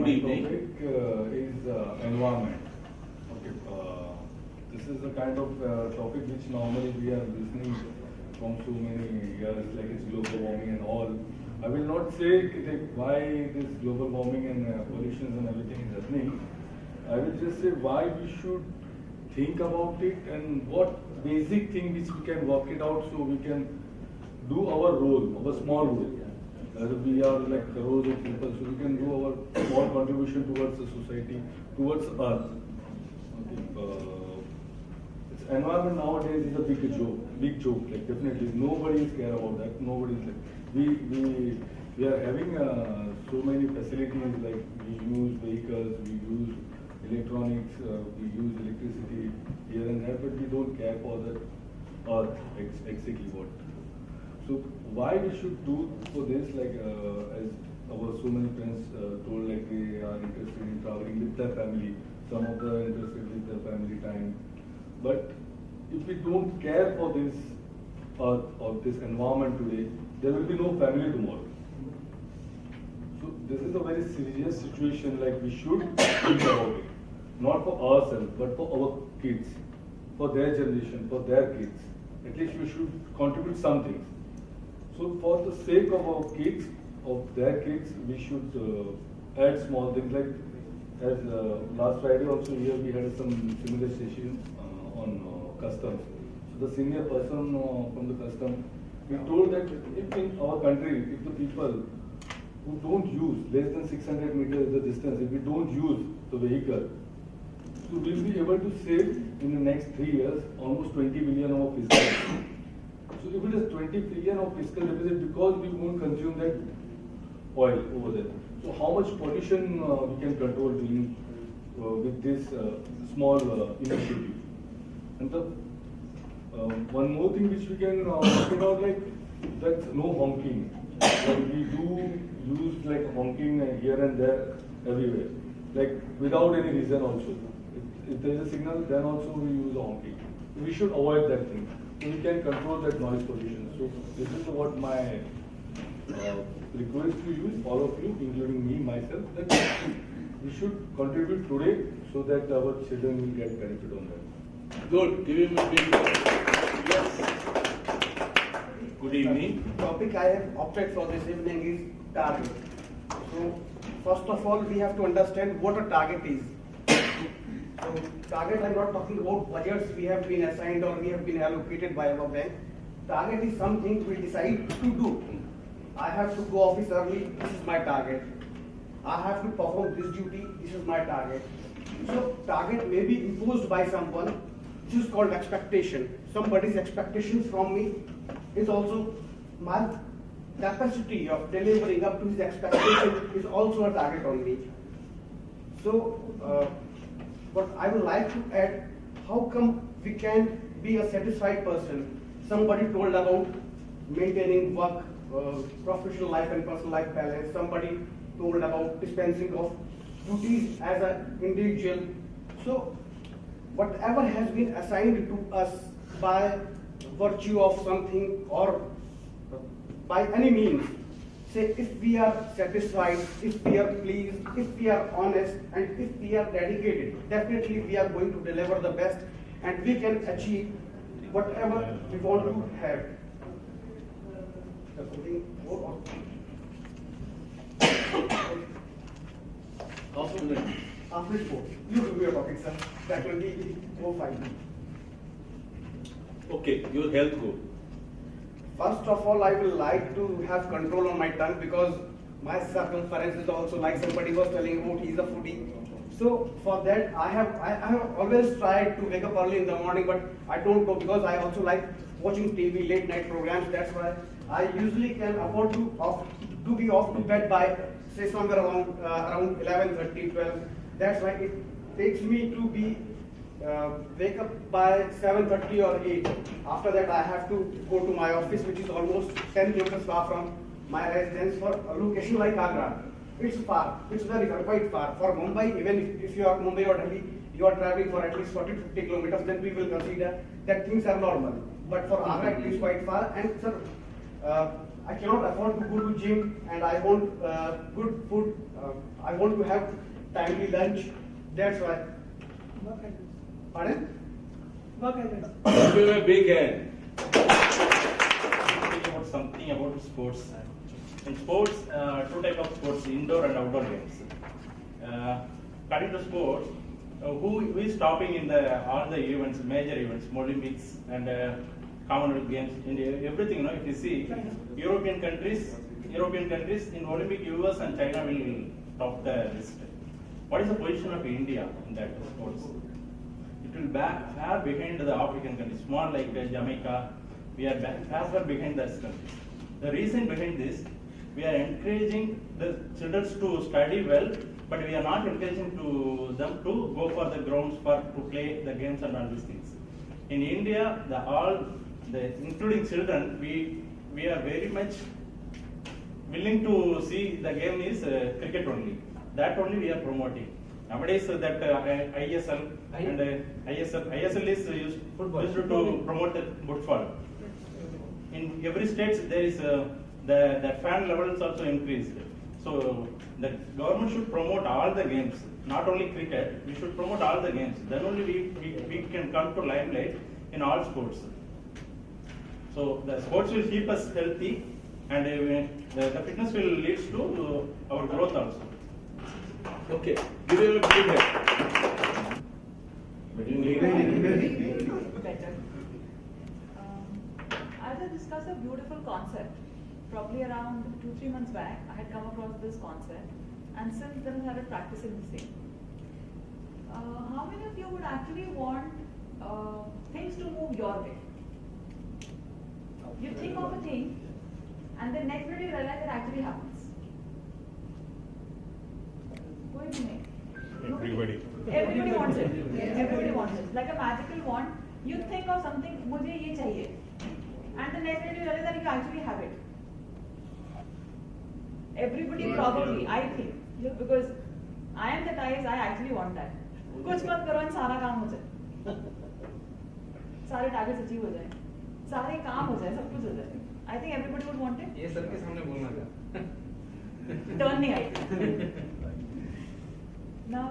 evening. Topic is environment. Okay. This is the kind of topic which normally we are listening from so many years, like it's global warming and all. I will not say like, why this global warming and pollution and everything is happening. I will just say why we should think about it and what basic thing which we can work it out so we can do our role, our small role. We are like crores of people, so we can do our small contribution towards the society, towards Earth. Okay. It's environment nowadays is a big joke. Like definitely, nobody is care about that. Nobody is like we are having so many facilities like we use vehicles, we use electronics, we use electricity here and there, but we don't care for the Earth exactly what. So why we should do for this, like as our so many friends told, like they are interested in traveling with their family, some of them are interested with their family time. But if we don't care for this earth or this environment today, there will be no family tomorrow. So this is a very serious situation, like we should think about it. Not for ourselves, but for our kids, for their generation, for their kids. At least we should contribute something. So for the sake of our kids, of their kids, we should add small things like as last Friday also here we had some similar session on customs. So the senior person from the custom, we told that if in our country, if the people who don't use less than 600 meters the distance, if we don't use the vehicle, so we'll be able to save in the next 3 years almost 20 billion of fiscal. So if it is 20 billion of fiscal deficit because we won't consume that oil over there. So how much pollution we can control during, with this small initiative. And the one more thing which we can work it out, like that's no honking. Like we do use like honking here and there everywhere, like without any reason also. If there is a signal, then also we use honking. We should avoid that thing. So we can control that noise pollution. So this is what my request to you, all of you, including me, myself, that we should contribute today so that our children will get benefit on that. Good. Give him a big yes. Good evening. The topic I have opted for this evening is target. So first of all, we have to understand what a target is. So target, I'm not talking about budgets we have been assigned or we have been allocated by our bank. Target is something we decide to do. I have to go office early, this is my target. I have to perform this duty, this is my target. So target may be imposed by someone, this is called expectation. Somebody's expectation from me is also my capacity of delivering up to his expectation is also a target on me. So but I would like to add, how come we can be a satisfied person? Somebody told about maintaining work, professional life and personal life balance. Somebody told about dispensing of duties as an individual. So whatever has been assigned to us by virtue of something or by any means, say if we are satisfied, if we are pleased, if we are honest, and if we are dedicated, definitely we are going to deliver the best and we can achieve whatever we want to have. After 4, you do your topic, sir. That will be more fine. Okay, your health goal. First of all, I will like to have control on my tongue because my circumference is also like somebody was telling about he's a foodie. So for that, I have always tried to wake up early in the morning, but I don't know because I also like watching TV, late night programs. That's why I usually can afford to be off to bed by say somewhere around 11:30, 12. That's why it takes me to be wake up by 7:30 or 8. After that, I have to go to my office, which is almost 10 kilometers far from my residence. For a location like Agra, it's far. It's very quite far. For Mumbai, even if you are Mumbai or Delhi, you are traveling for at least 40 to 50 kilometers, then we will consider that things are normal. But for Agra, it is quite far. And sir, I cannot afford to go to gym and I want good food. I want to have timely lunch. That's why. Pardon? Give him a big hand. About something about sports. In sports, two types of sports: indoor and outdoor games. Coming to sports, who is topping in all the events, major events, Olympics and Commonwealth Games, in everything? If you see European countries in Olympic, US and China will top the list. What is the position of India in that sports? It will far behind the African countries, small like Jamaica. We are far behind those countries. The reason behind this, we are encouraging the children to study well, but we are not encouraging them to go for the grounds to play the games and all these things. In India, including children, we are very much willing to see the game is cricket only. That only we are promoting. Nowadays, that ISL and ISL is used to promote the football. In every state, there is the fan levels also increased. So the government should promote all the games, not only cricket. We should promote all the games. Then only we can come to limelight in all sports. So the sports will keep us healthy, and the fitness will lead to our growth also. Okay, give him a big hand. Better. I will discuss a beautiful concept. Probably around 2-3 months back, I had come across this concept, and since then I started practicing the same. How many of you would actually want things to move your way? You think of a thing, and the next minute you realize it actually happens. Everybody. Everybody wants it. Everybody wants it. Like a magical wand, you think of something, मुझे ये चाहिए, and the next minute you realize that you actually have it. Everybody probably, I think, because I am the type, I actually want that. कुछ मत करो and सारा काम हो जाए, सारे टारगेट्स अचीव हो जाए, सारे काम हो जाए, सब कुछ हो जाए. I think everybody would want it. ये सबके सामने बोलना था. Turn नहीं आई. Now,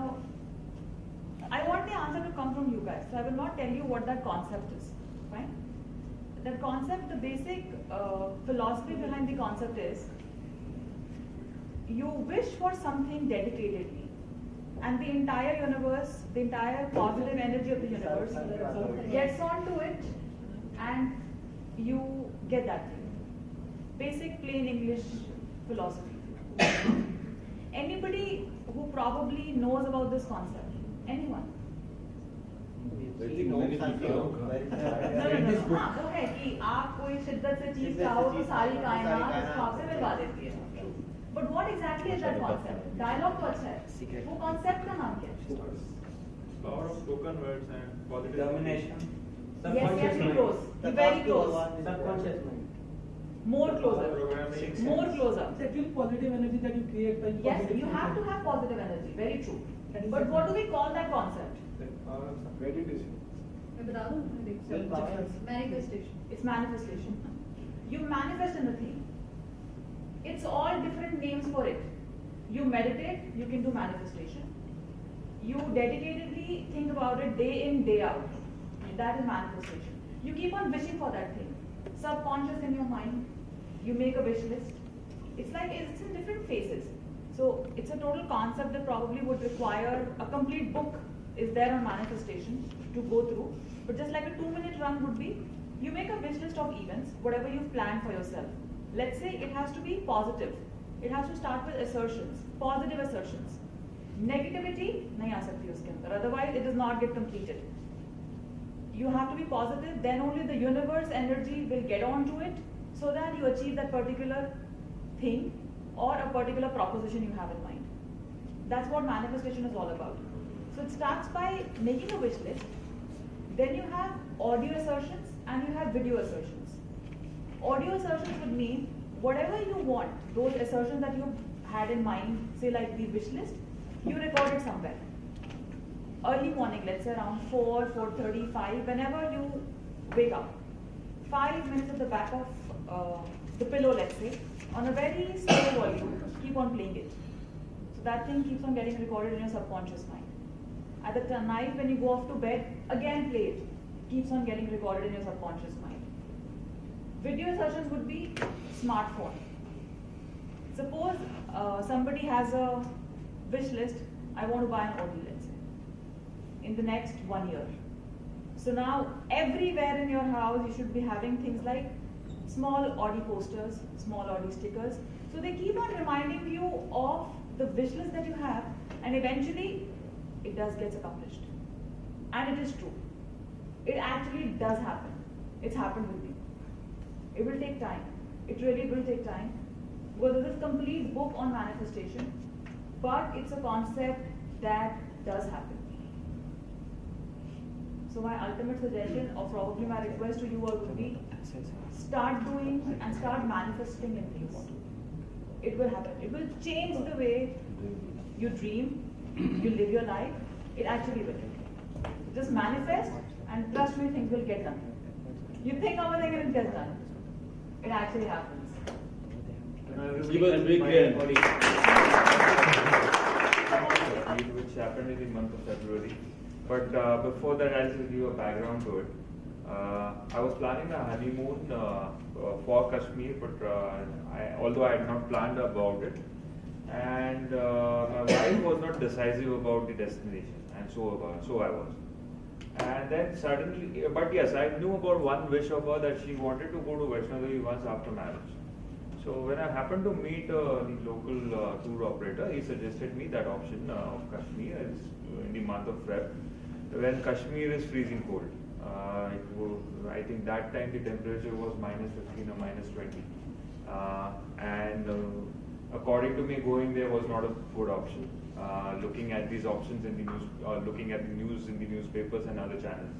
I want the answer to come from you guys, so I will not tell you what that concept is. Fine? That concept, the basic philosophy behind the concept is, you wish for something dedicatedly, and the entire universe, the entire positive energy of the universe gets onto it, and you get that thing. Basic plain English philosophy. Anybody who probably knows about this concept? Anyone? No. हाँ वो है कि आप कोई शिद्दत से चीज चाहो तो सारी कायनात उस ख्वाब से मिलवा देती है. But what exactly is that concept? Dialogue तो अच्छा है. वो concept का नाम क्या है? Power of spoken words and positive Domination. Yes, close. Very close. Subconscious mind. More closer. Programming. More closer. It's actually positive energy that you create by Yes, positive you have to thinking. have positive energy. Very true. That is But the- what do we call that concept? Meditation. Manifestation. It's manifestation. You manifest in the thing. It's all different names for it. You meditate, you can do manifestation. You dedicatedly think about it day in, day out. That is manifestation. You keep on wishing for that thing. Subconscious in your mind. You make a wish list. It's like it's in different phases. So it's a total concept that probably would require a complete book is there on manifestation to go through. But just like a 2-minute run would be, you make a wish list of events, whatever you've planned for yourself. Let's say it has to be positive. It has to start with assertions, positive assertions. Negativity, nahi aa sakti uske andar. Otherwise, it does not get completed. You have to be positive, then only the universe energy will get onto it so that you achieve that particular thing or a particular proposition you have in mind. That's what manifestation is all about. So it starts by making a wish list, then you have audio assertions and you have video assertions. Audio assertions would mean whatever you want, those assertions that you had in mind, say like the wish list, you record it somewhere. Early morning, let's say around 4, 4:35, whenever you wake up, 5 minutes at the back of the pillow, let's say, on a very slow volume, keep on playing it. So that thing keeps on getting recorded in your subconscious mind. At the night when you go off to bed, again play it. Keeps on getting recorded in your subconscious mind. Video sessions would be smartphone. Suppose somebody has a wish list, I want to buy an Audi, let's say, in the next 1 year. So now everywhere in your house you should be having things like small Audi posters, small Audi stickers. So they keep on reminding you of the wish list that you have, and eventually it does get accomplished. And it is true. It actually does happen. It's happened with me. It will take time. It really will take time. Because this is a complete book on manifestation, but it's a concept that does happen. So my ultimate suggestion, or probably my request to you all would be, start doing and start manifesting in things. It will happen. It will change the way you dream, you live your life. It actually will. Just manifest and trust me, things will get done. You think of a thing and it gets done. It actually happens. Give us a big hand. Which happened in the month of February. But before that, I'll just give you a background to it. I was planning a honeymoon for Kashmir, but although I had not planned about it, and my wife was not decisive about the destination, and so I was. And then suddenly, but yes, I knew about one wish of her that she wanted to go to Vaishno Devi once after marriage. So when I happened to meet the local tour operator, he suggested me that option of Kashmir in the month of Feb, when Kashmir is freezing cold. I think that time the temperature was -15 or -20, and according to me, going there was not a good option. Looking at these options in the news, looking at the news in the newspapers and other channels.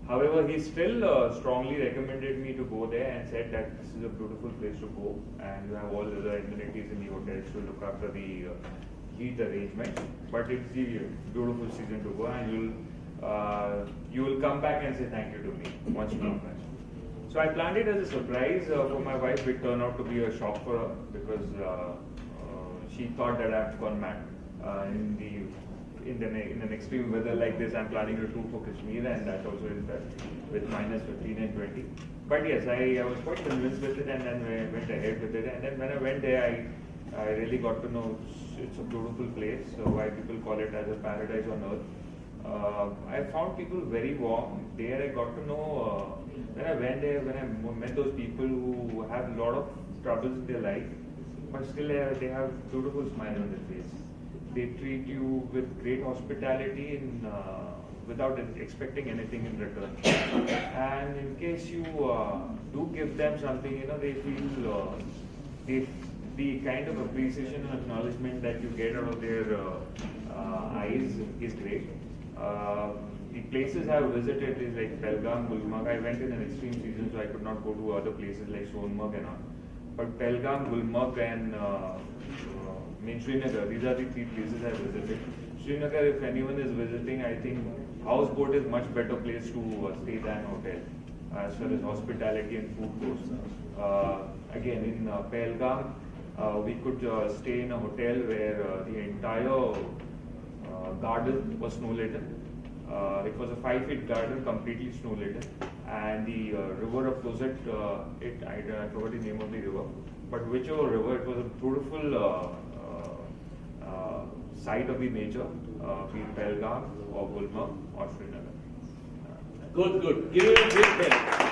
However, he still strongly recommended me to go there and said that this is a beautiful place to go, and you have all the other amenities in the hotels to look after the heat arrangements. But it's the beautiful season to go, and you will come back and say thank you to me once you come back. So I planned it as a surprise for my wife. It turned out to be a shock for her because she thought that I've gone mad. In an extreme weather like this, I'm planning a tour for Kashmir, and that also is best with -15 and 20. But yes, I was quite convinced with it, and then I went ahead with it. And then when I went there, I really got to know it's a beautiful place. So why people call it as a paradise on earth. I found people very warm. There I got to know, when I went there, when I met those people who have a lot of troubles in their life, but still they have a beautiful smile on their face. They treat you with great hospitality without expecting anything in return. And in case you do give them something, they feel the kind of appreciation and acknowledgement that you get out of their eyes is great. The places I have visited is like Pelgam, Gulmarg. I went in an extreme season, so I could not go to other places like Sonmarg and all. But Pelgam, Gulmarg, and Srinagar, these are the three places I visited. Srinagar, if anyone is visiting, I think houseboat is much better place to stay than hotel as far as hospitality and food goes. Again, in Pelgam, we could stay in a hotel where the entire garden was snow-laden. It was a 5-feet garden, completely snow-laden, and the river opposite it, I forgot the name of the river, but whichever river, it was a beautiful sight of the nature, be it Pelgam or Gulmarg or Srinagar. Good. Give it a big hand.